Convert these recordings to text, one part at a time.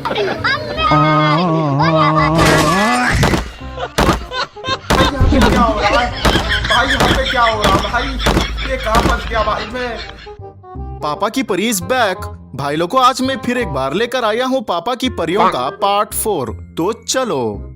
क्या हो रहा है भाई? यहाँ पे क्या हो रहा है भाई? ये कहाँ फंस गया भाई मैं? पापा की परी इज बैक। भाई लोगों, आज मैं फिर एक बार लेकर आया हूँ पापा की परियों का पार्ट 4। तो चलो,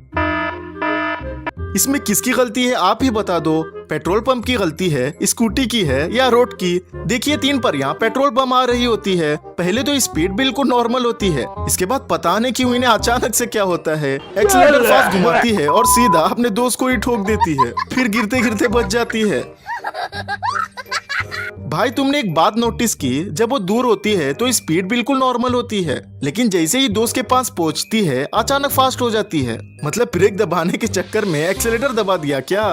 इसमें किसकी गलती है आप ही बता दो। पेट्रोल पंप की गलती है, स्कूटी की है या रोड की? देखिए, 3 परियां पेट्रोल पंप आ रही होती है। पहले तो स्पीड बिल्कुल नॉर्मल होती है, इसके बाद पता नहीं क्यों इन्हें अचानक से क्या होता है, एक्सीलेटर फास्ट घुमाती है और सीधा अपने दोस्त को ही ठोक देती है, फिर गिरते गिरते बच जाती है। भाई, तुमने एक बात नोटिस की, जब वो दूर होती है तो स्पीड बिल्कुल नॉर्मल होती है, लेकिन जैसे ही दोस्त के पास पहुंचती है अचानक फास्ट हो जाती है। मतलब ब्रेक दबाने के चक्कर में एक्सीलेटर दबा दिया क्या?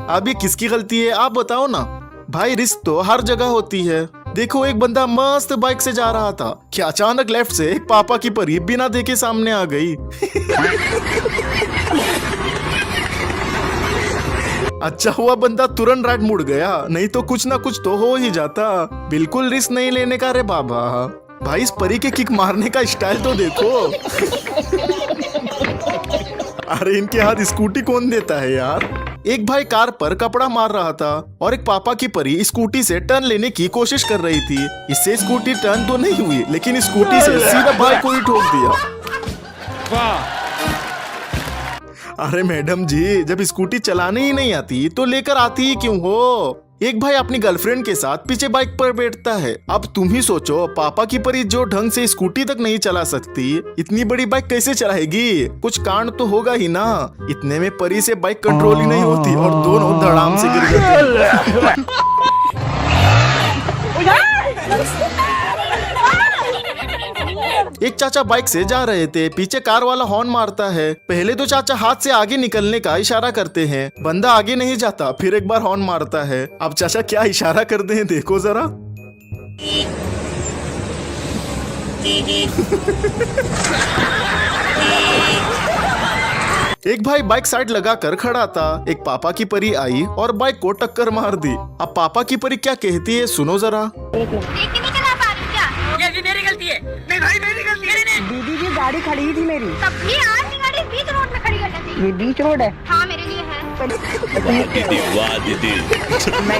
अब ये किसकी गलती है आप बताओ ना। भाई, रिस्क तो हर जगह होती है। देखो, एक बंदा मस्त बाइक से जा रहा था कि अचानक लेफ्ट से एक पापा की परी बिना देखे सामने आ गई। अच्छा हुआ बंदा तुरंत राइट मुड़ गया, नहीं तो कुछ ना कुछ तो हो ही जाता। बिल्कुल रिस्क नहीं लेने का रे बाबा। भाई, इस परी के किक मारने का स्टाइल तो देखो। अरे, इनके हाथ स्कूटी कौन देता है यार। एक भाई कार पर कपड़ा मार रहा था और एक पापा की परी स्कूटी से टर्न लेने की कोशिश कर रही थी। इससे स्कूटी टर्न तो नहीं हुई, लेकिन स्कूटी से सीधा भाई को ही ठोक दिया। अरे मैडम जी, जब स्कूटी चलाने ही नहीं आती तो लेकर आती ही क्यों हो? एक भाई अपनी गर्लफ्रेंड के साथ पीछे बाइक पर बैठता है। अब तुम ही सोचो, पापा की परी जो ढंग से स्कूटी तक नहीं चला सकती, इतनी बड़ी बाइक कैसे चलाएगी? कुछ कांड तो होगा ही ना। इतने में परी से बाइक कंट्रोल ही नहीं होती और दोनों धड़ाम से गिर जाते। एक चाचा बाइक से जा रहे थे, पीछे कार वाला हॉर्न मारता है। पहले तो चाचा हाथ से आगे निकलने का इशारा करते हैं, बंदा आगे नहीं जाता, फिर एक बार हॉर्न मारता है। अब चाचा क्या इशारा करते हैं देखो जरा। एक भाई बाइक साइड लगाकर खड़ा था, एक पापा की परी आई और बाइक को टक्कर मार दी। अब पापा की परी क्या कहती है सुनो जरा। मेरी गलती है। नहीं भाई, मेरी गलती है। दीदी जी, गाड़ी खड़ी थी मेरी। तब भी आपकी गाड़ी बीच रोड में खड़ी करनी थी। ये बीच रोड है। हाँ, मेरे लिए है।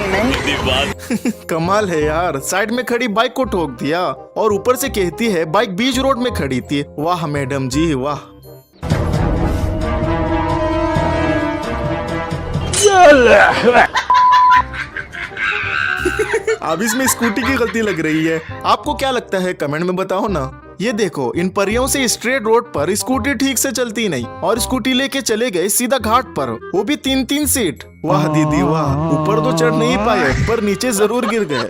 नहीं। कमाल है यार, साइड में खड़ी बाइक को ठोक दिया और ऊपर से कहती है बाइक बीच रोड में खड़ी थी। वाह मैडम जी, वाह। अब इसमें स्कूटी की गलती लग रही है। आपको क्या लगता है कमेंट में बताओ ना। ये देखो, इन परियों से स्ट्रेट रोड पर स्कूटी ठीक से चलती नहीं और स्कूटी लेके चले गए सीधा घाट पर, वो भी 3-3 सीट। वाह दीदी वाह, ऊपर तो चढ़ नहीं पाए पर नीचे जरूर गिर गए।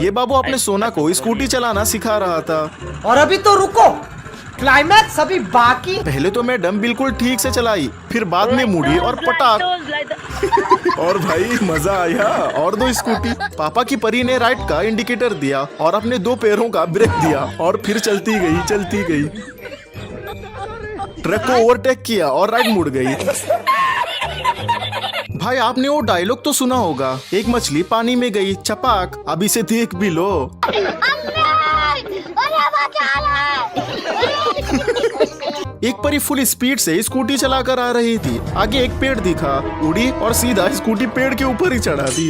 ये बाबू अपने सोना को स्कूटी चलाना सिखा रहा था। और अभी तो रुको, क्लाइमैक्स अभी बाकी। पहले तो मैडम बिल्कुल ठीक से चलाई, फिर बाद में मुड़ी और पटाख। और भाई मजा आया। और 2 स्कूटी। पापा की परी ने राइट का इंडिकेटर दिया और अपने 2 पैरों का ब्रेक दिया और फिर चलती गई। ट्रक को ओवरटेक किया और राइट मुड़ गई। भाई, आपने वो डायलॉग तो सुना होगा, एक मछली पानी में गई छपाक। अब इसे देख भी लो। एक परी फुल स्पीड से स्कूटी चलाकर आ रही थी। आगे एक पेड़ दिखा, उड़ी और सीधा स्कूटी पेड़ के ऊपर ही चढ़ा दी।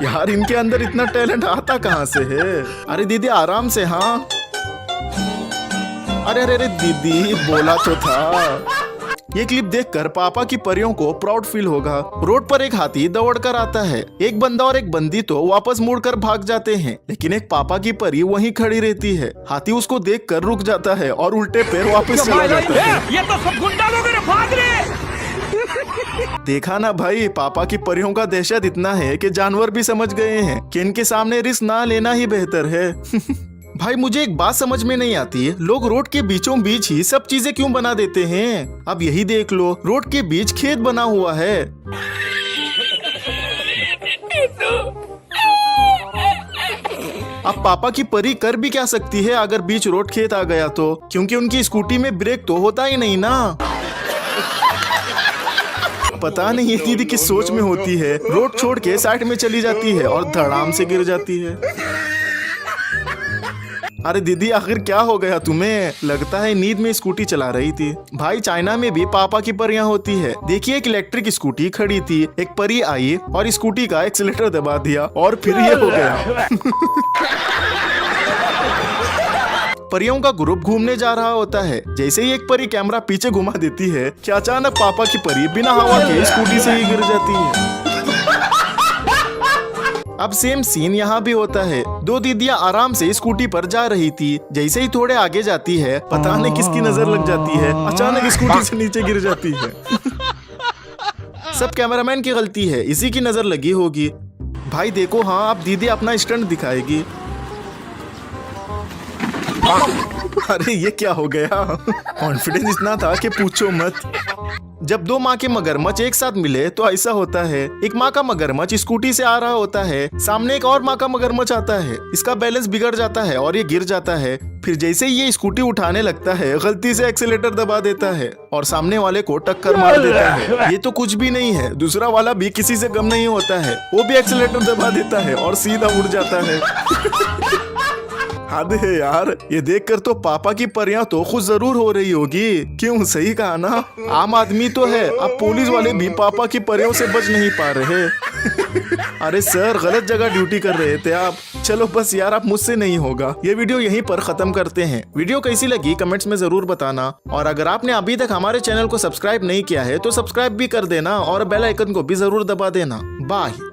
यार, इनके अंदर इतना टैलेंट आता कहाँ से है? अरे दीदी आराम से। हाँ, अरे दीदी बोला तो था। ये क्लिप देखकर पापा की परियों को प्राउड फील होगा। रोड पर एक हाथी दौड़कर आता है। एक बंदा और एक बंदी तो वापस मुड़कर भाग जाते हैं, लेकिन एक पापा की परी वहीं खड़ी रहती है। हाथी उसको देखकर रुक जाता है और उल्टे पैर वापस चला जाता है। ये तो सब गुंडा लोग हैं, भाग रहे। देखा ना भाई, पापा की परियों का दहशत इतना है कि जानवर भी समझ गए हैं कि इनके सामने रिस्क ना लेना ही बेहतर है। भाई, मुझे एक बात समझ में नहीं आती, लोग रोड के बीचों बीच ही सब चीजें क्यों बना देते हैं? अब यही देख लो, रोड के बीच खेत बना हुआ है। अब पापा की परी कर भी क्या सकती है अगर बीच रोड खेत आ गया तो, क्योंकि उनकी स्कूटी में ब्रेक तो होता ही नहीं ना। पता नहीं ये दीदी किस सोच में होती है, रोड छोड़ के साइड में चली जाती है और धड़ाम से गिर जाती है। अरे दीदी आखिर क्या हो गया तुम्हें? लगता है नींद में स्कूटी चला रही थी। भाई चाइना में भी पापा की परियां होती है। देखिए एक इलेक्ट्रिक स्कूटी खड़ी थी, एक परी आई और स्कूटी का एक्सीलेटर दबा दिया और फिर ये हो गया। परियों का ग्रुप घूमने जा रहा होता है। जैसे ही एक परी कैमरा पीछे घुमा देती है कि अचानक पापा की परी बिना हवा के स्कूटी से ही गिर जाती है। अब सेम सीन यहाँ भी होता है। दो दीदियाँ आराम से स्कूटी पर जा रही थी। जैसे ही थोड़े आगे जाती है, पता नहीं किसकी नजर लग जाती है, अचानक स्कूटी से नीचे गिर जाती है। सब कैमरामैन की गलती है, इसी की नजर लगी होगी। भाई देखो, हाँ अब दीदी अपना स्टंट दिखाएगी। अरे ये क्या हो गया? कॉन्फिडेंस इतना था कि पूछो मत। जब दो माँ के मगरमच्छ एक साथ मिले तो ऐसा होता है। एक माँ का मगरमच्छ स्कूटी से आ रहा होता है, सामने एक और माँ का मगरमच्छ आता है। इसका बैलेंस बिगड़ जाता है और ये गिर जाता है। फिर जैसे ही ये स्कूटी उठाने लगता है, गलती से एक्सीलेटर दबा देता है और सामने वाले को टक्कर मार देता है। ये तो कुछ भी नहीं है, दूसरा वाला भी किसी से कम नहीं होता है। वो भी एक्सीलेटर दबा देता है और सीधा उड़ जाता है। हद है यार, ये देखकर तो पापा की परियां तो खुश जरूर हो रही होगी। क्यों, सही कहा ना? आम आदमी तो है, अब पुलिस वाले भी पापा की परियों से बच नहीं पा रहे। अरे सर, गलत जगह ड्यूटी कर रहे थे आप। चलो बस यार, आप मुझसे नहीं होगा। ये वीडियो यहीं पर खत्म करते हैं। वीडियो कैसी लगी कमेंट्स में जरूर बताना, और अगर आपने अभी तक हमारे चैनल को सब्सक्राइब नहीं किया है तो सब्सक्राइब भी कर देना और बेल आइकन को भी जरूर दबा देना। बाय।